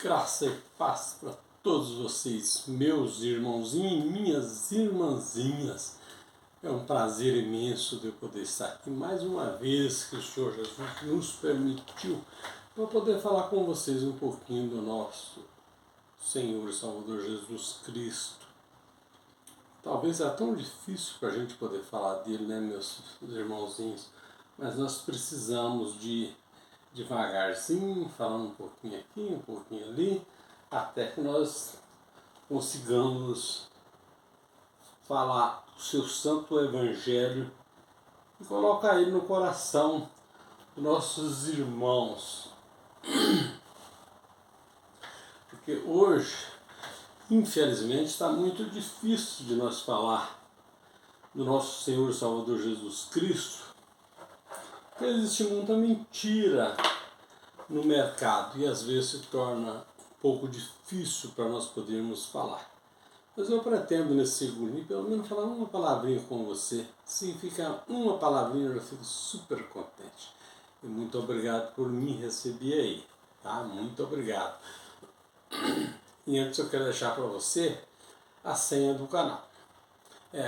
Graça e paz para todos vocês, meus irmãozinhos e minhas irmãzinhas. É um prazer imenso de eu poder estar aqui mais uma vez que o Senhor Jesus nos permitiu para poder falar com vocês um pouquinho do nosso Senhor e Salvador Jesus Cristo. Talvez é tão difícil para a gente poder falar dele, né, meus irmãozinhos, mas nós precisamos de devagarzinho, falando um pouquinho aqui, um pouquinho ali, até que nós consigamos falar o seu santo evangelho e colocar ele no coração dos nossos irmãos. Porque hoje, infelizmente, está muito difícil de nós falar do nosso Senhor e Salvador Jesus Cristo, porque existe muita mentira no mercado e às vezes se torna um pouco difícil para nós podermos falar. Mas eu pretendo nesse segundinho pelo menos falar uma palavrinha com você. Se ficar uma palavrinha eu já fico super contente. E muito obrigado por me receber aí, tá? Muito obrigado. E antes eu quero deixar para você a senha do canal. É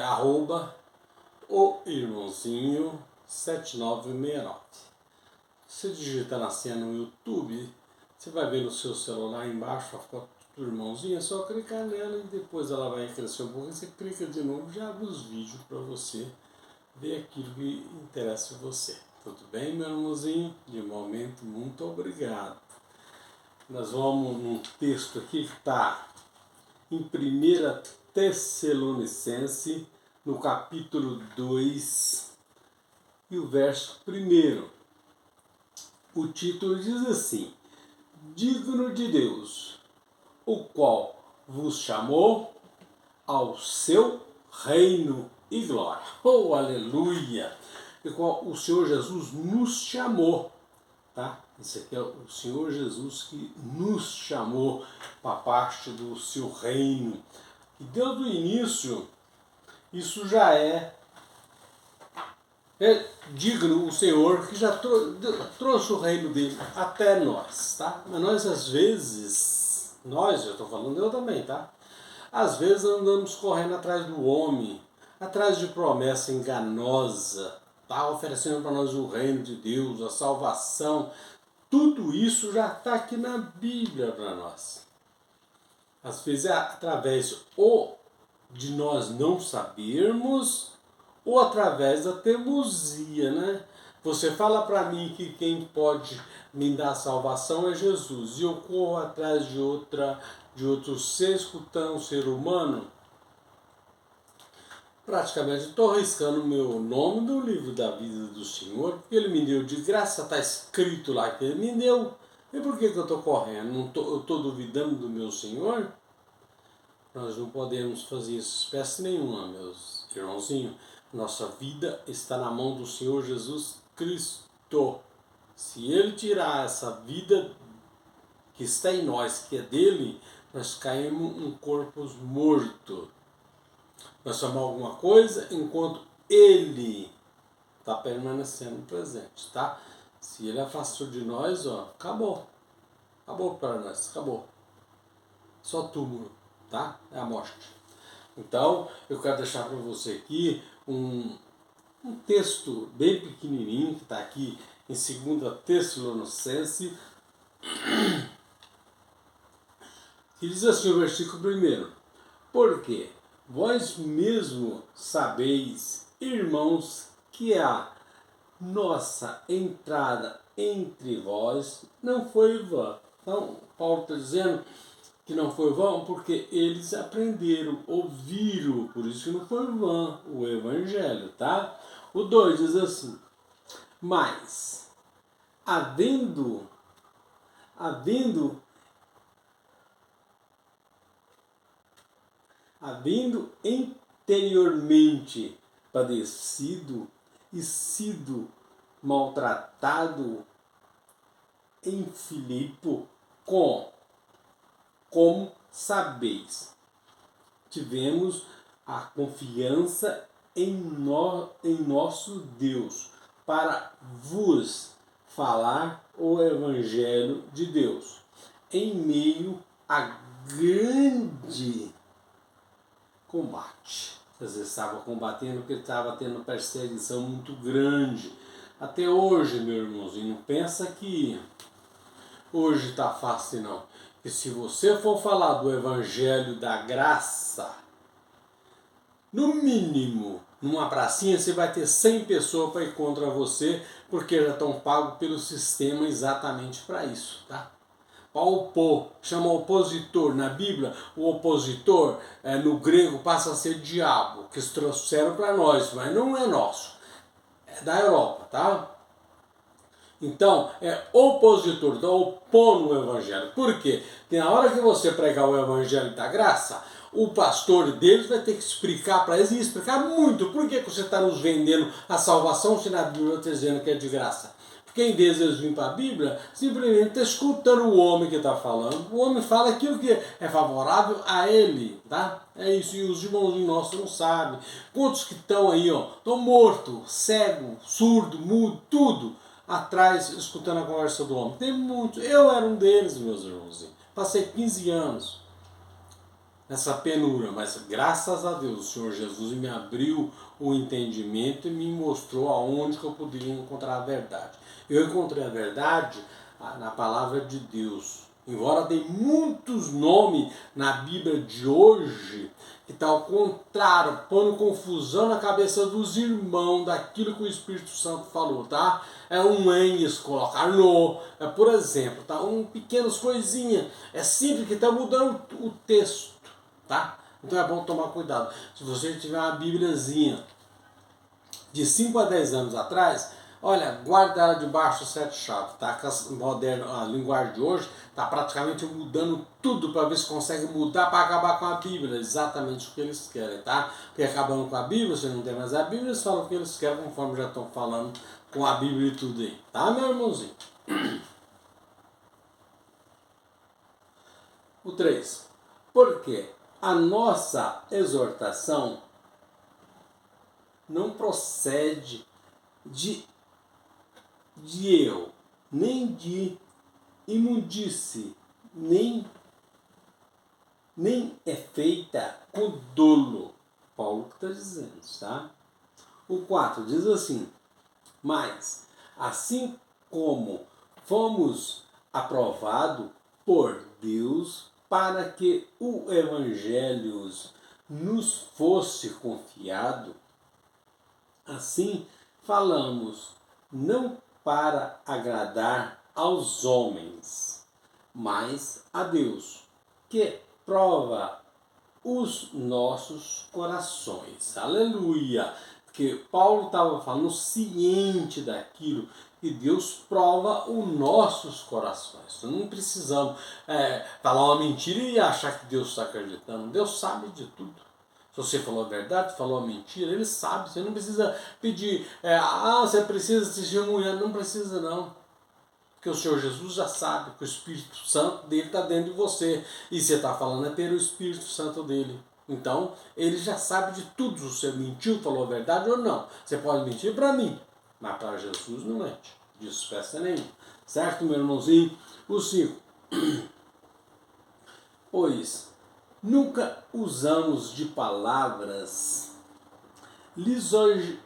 @oirmãozinho7969. Se digitar na senha no YouTube, você vai ver no seu celular embaixo a foto do irmãozinho, é só clicar nela e depois ela vai crescer um pouco. Você clica de novo e já abre os vídeos para você ver aquilo que interessa a você. Tudo bem, meu irmãozinho? De momento, muito obrigado. Nós vamos num texto aqui que está em 1 Tessalonicense, no capítulo 2 e o verso 1. O título diz assim: digno de Deus, o qual vos chamou ao seu reino e glória. Oh, aleluia! O qual o Senhor Jesus nos chamou, tá? Esse aqui é o Senhor Jesus que nos chamou para parte do seu reino. E desde o início, isso já é digno o Senhor que já trouxe o reino dele até nós, tá? Mas nós às vezes, eu estou falando eu também, tá? Às vezes andamos correndo atrás do homem, atrás de promessa enganosa, tá? Oferecendo para nós o reino de Deus, a salvação. Tudo isso já está aqui na Bíblia para nós. Às vezes é através ou de nós não sabermos, ou através da teimosia, né? Você fala para mim que quem pode me dar salvação é Jesus, e eu corro atrás de outro ser, escutando um ser humano, praticamente estou arriscando o meu nome no livro da vida do Senhor, porque Ele me deu de graça, está escrito lá que Ele me deu. E por que eu estou correndo? Eu estou duvidando do meu Senhor? Nós não podemos fazer isso, espécie nenhuma, meus irmãozinhos. Nossa vida está na mão do Senhor Jesus Cristo. Se Ele tirar essa vida que está em nós, que é dele, nós caímos um corpo morto. Nós somos alguma coisa enquanto Ele está permanecendo presente, tá? Se Ele afastou de nós, ó, acabou. Acabou para nós, acabou. Só túmulo, tá? É a morte. Então, eu quero deixar para você aqui um texto bem pequenininho, que está aqui em 2 Tessalonicense, que diz assim o versículo 1. Porque vós mesmo sabeis, irmãos, que a nossa entrada entre vós não foi vã. Então, Paulo está dizendo que não foi vã porque eles aprenderam, ouviram, por isso que não foi vã o Evangelho, tá? O 2 diz assim: mas, havendo anteriormente padecido e sido maltratado em Filipe, como sabeis, tivemos a confiança em nosso Deus para vos falar o Evangelho de Deus. em meio a grande combate. Às vezes estava combatendo porque estava tendo perseguição muito grande. Até hoje, meu irmãozinho, não pensa que hoje está fácil não. E se você for falar do evangelho da graça, no mínimo, numa pracinha você vai ter 100 pessoas para ir contra você, porque já estão pagos pelo sistema exatamente para isso, tá? Para opor, chama opositor. Na Bíblia, o opositor, no grego, passa a ser diabo, que eles trouxeram para nós, mas não é nosso, é da Europa, tá? Então, é opositor, então opondo o evangelho. Por quê? Porque na hora que você pregar o evangelho da graça, o pastor deles vai ter que explicar para eles, e explicar muito, por que você está nos vendendo a salvação se na Bíblia está dizendo que é de graça. Porque em vez de eles virem para a Bíblia, simplesmente está escutando o homem que está falando. O homem fala aquilo que é favorável a ele, tá? É isso, e os irmãozinhos nossos não sabem. Quantos que estão aí, ó, estão mortos, cego, surdo, mudo, tudo atrás escutando a conversa do homem. Tem muito. Eu era um deles, meus irmãos. Passei 15 anos nessa penura, mas graças a Deus o Senhor Jesus me abriu o entendimento e me mostrou aonde que eu poderia encontrar a verdade. Eu encontrei a verdade na palavra de Deus. Embora tenha muitos nomes na Bíblia de hoje que está ao contrário, pondo confusão na cabeça dos irmãos daquilo que o Espírito Santo falou, tá? É um eles colocar no, por exemplo, tá? Pequenas coisinhas, é simples que está mudando o texto, tá? Então é bom tomar cuidado. Se você tiver uma Bíbliazinha de 5 a 10 anos atrás, olha, guarda ela debaixo das 7 chaves, tá? A linguagem de hoje está praticamente mudando tudo para ver se consegue mudar para acabar com a Bíblia, exatamente o que eles querem, tá? Porque acabando com a Bíblia, você não tem mais a Bíblia, eles falam o que eles querem, conforme já estão falando com a Bíblia e tudo aí, tá, meu irmãozinho? O 3. Porque a nossa exortação não procede de erro, nem de imundície, nem é feita com dolo. Paulo que está dizendo, tá? O 4 diz assim: mas, assim como fomos aprovados por Deus para que o Evangelho nos fosse confiado, assim falamos, não para agradar aos homens, mas a Deus, que prova os nossos corações. Aleluia! Porque Paulo estava falando ciente daquilo que Deus prova os nossos corações. Nós não precisamos falar uma mentira e achar que Deus está acreditando. Deus sabe de tudo. Se você falou a verdade, falou a mentira, ele sabe. Você não precisa pedir, você precisa se testemunhar. Não precisa não. Porque o Senhor Jesus já sabe que o Espírito Santo dele está dentro de você. E você está falando pelo Espírito Santo dele. Então, ele já sabe de tudo. Se você mentiu, falou a verdade ou não. Você pode mentir para mim, mas para Jesus não mente. Disso peça nenhuma. Certo, meu irmãozinho? O 5. Pois nunca usamos de palavras lisonjeira,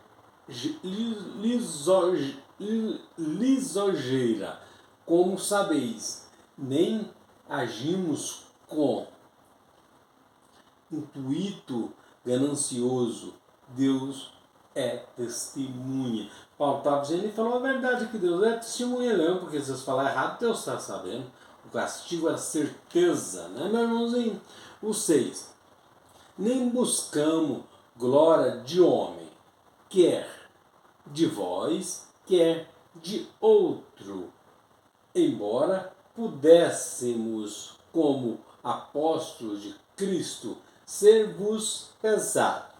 como sabeis, nem agimos com intuito ganancioso. Deus é testemunha. Paulo estava dizendo, ele falou a verdade, que Deus é testemunha não, porque se vocês falar errado, Deus está sabendo. O castigo é certeza, né, meu irmãozinho? O 6. Nem buscamos glória de homem, quer de vós, quer de outro, embora pudéssemos, como apóstolos de Cristo, ser-vos pesado.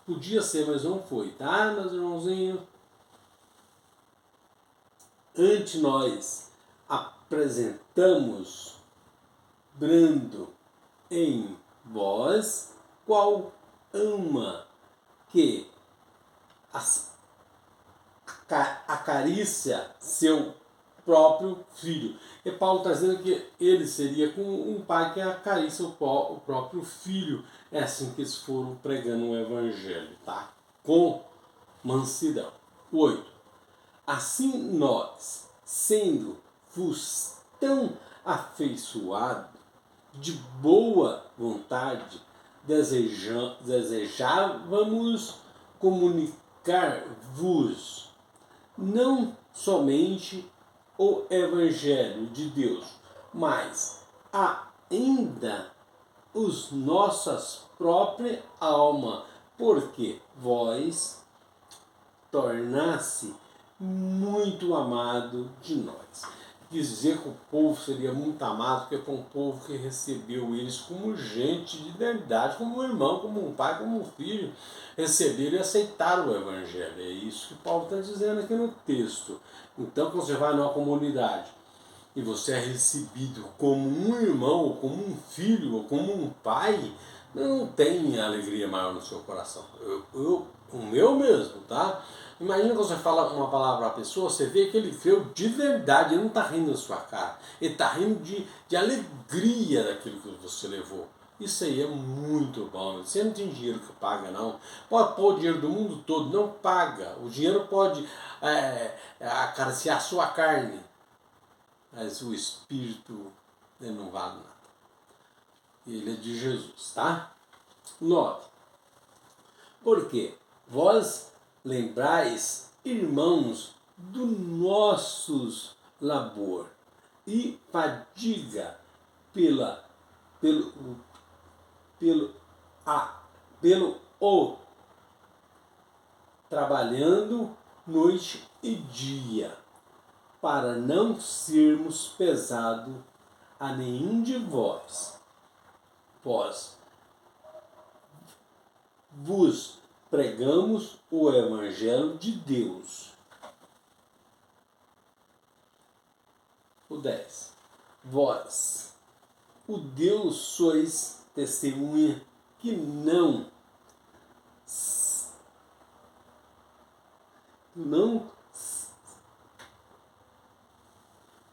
Podia ser, mas não foi, tá, meus irmãozinhos? Ante nós apresentamos brando em vós, qual ama que acaricia seu próprio filho. E Paulo está dizendo que ele seria como um pai que acaricia o próprio filho. É assim que eles foram pregando o evangelho, tá? Com mansidão. 8. Assim nós, sendo-vos tão afeiçoados, de boa vontade, desejávamos comunicar-vos não somente o Evangelho de Deus, mas ainda os nossas próprias almas, porque vós tornasse muito amado de nós. Quis dizer que o povo seria muito amado, porque foi um povo que recebeu eles como gente de verdade, como um irmão, como um pai, como um filho. Receberam e aceitaram o Evangelho. É isso que Paulo está dizendo aqui no texto. Então, quando você vai numa comunidade e você é recebido como um irmão, ou como um filho, ou como um pai, não tem alegria maior no seu coração. O meu mesmo, tá? Imagina quando você fala uma palavra para a pessoa, você vê que ele creu de verdade, ele não está rindo da sua cara, ele está rindo de alegria daquilo que você levou. Isso aí é muito bom. Você não tem dinheiro que paga, não. Pode pôr o dinheiro do mundo todo, não paga. O dinheiro pode acariciar a sua carne, mas o Espírito ele não vale nada. Ele é de Jesus, tá? 9. Porque vós lembrais, irmãos, do nossos labor e fadiga pelo o trabalhando noite e dia, para não sermos pesado a nenhum de vós. Vós vos pregamos o Evangelho de Deus. O 10. Vós, o Deus, sois testemunha que não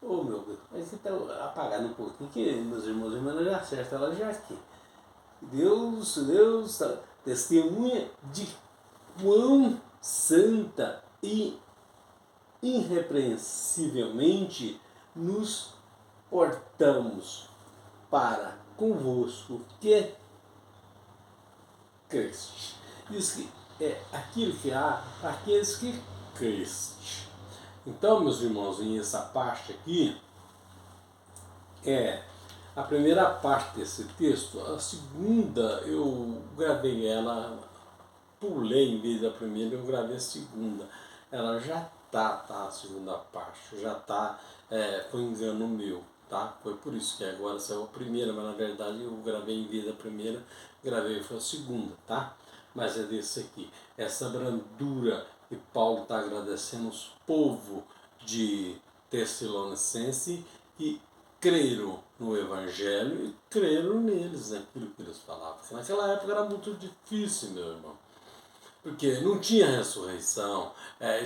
oh meu Deus, mas você está apagado um pouquinho, que meus irmãos e irmãs já acertam ela já aqui. Deus, testemunha de quão santa e irrepreensivelmente nos portamos para convosco que creste. Diz que é aquilo que há para aqueles que creste. Então, meus irmãos, em essa parte aqui é a primeira parte desse texto. A segunda eu gravei ela, pulei em vez da primeira, eu gravei a segunda. Ela já tá a segunda parte, já tá, foi engano meu, tá? Foi por isso que agora saiu a primeira, mas na verdade eu gravei em vez da primeira, gravei foi a segunda, tá? Mas é desse aqui, essa brandura que Paulo está agradecendo os povos de Tessalonicense que creram no Evangelho e creram neles, naquilo que eles falavam. Porque naquela época era muito difícil, meu irmão. Porque não tinha ressurreição,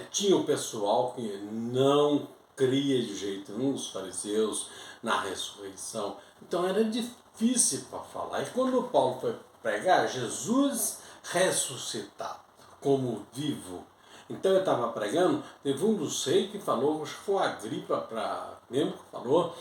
tinha o pessoal que não cria de jeito nenhum, os fariseus, na ressurreição. Então era difícil para falar. E quando Paulo foi pregar, Jesus ressuscitado, como vivo. Então ele estava pregando, teve um dos seis que falou, acho que foi a Agripa mesmo que falou,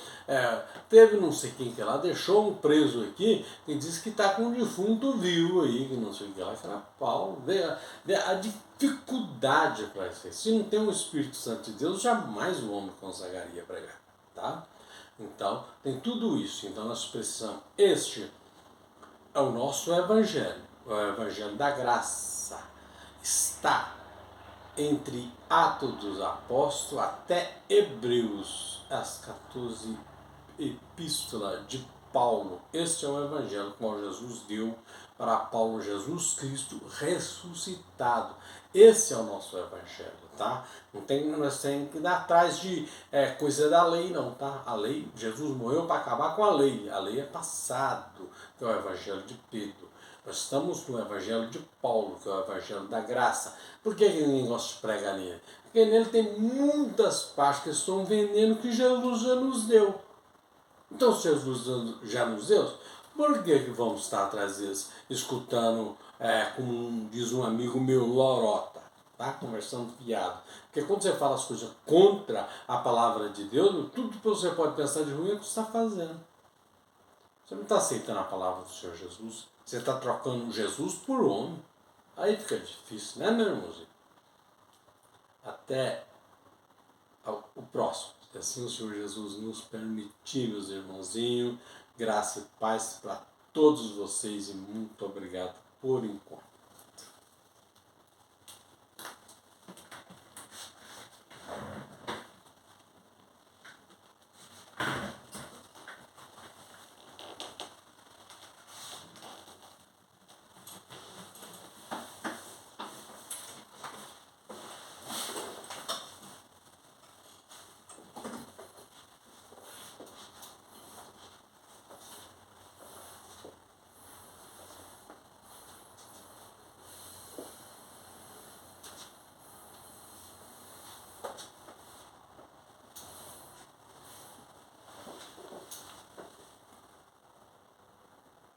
teve não sei quem que lá, deixou um preso aqui e disse que está com um defunto vivo aí, que não sei o que lá, que era Paulo. Vê a dificuldade para isso. Se não tem o Espírito Santo de Deus, jamais o homem conseguiria pregar, tá? Então, tem tudo isso. Então nós precisamos, este é o nosso Evangelho, o Evangelho da graça. Está entre Atos dos Apóstolos até Hebreus, as 14 epístolas de Paulo. Este é o Evangelho que Jesus deu para Paulo, Jesus Cristo ressuscitado. Esse é o nosso Evangelho, tá? Nós temos que ir atrás de coisa da lei, não, tá? A lei, Jesus morreu para acabar com a lei é passado, que é o Evangelho de Pedro. Nós estamos no Evangelho de Paulo, que é o Evangelho da Graça. Por que ninguém gosta de pregar nele? Porque nele tem muitas partes que são veneno que Jesus já nos deu. Então, se Jesus já nos deu, por que vamos estar atrás deles, escutando, como diz um amigo meu, lorota, tá? Conversando piada? Porque quando você fala as coisas contra a palavra de Deus, tudo que você pode pensar de ruim é o que você está fazendo. Você não está aceitando a palavra do Senhor Jesus, você está trocando Jesus por homem. Aí fica difícil, né, meu irmãozinho? Até o próximo. Se assim o Senhor Jesus nos permitir, meus irmãozinhos, graça e paz para todos vocês e muito obrigado por enquanto.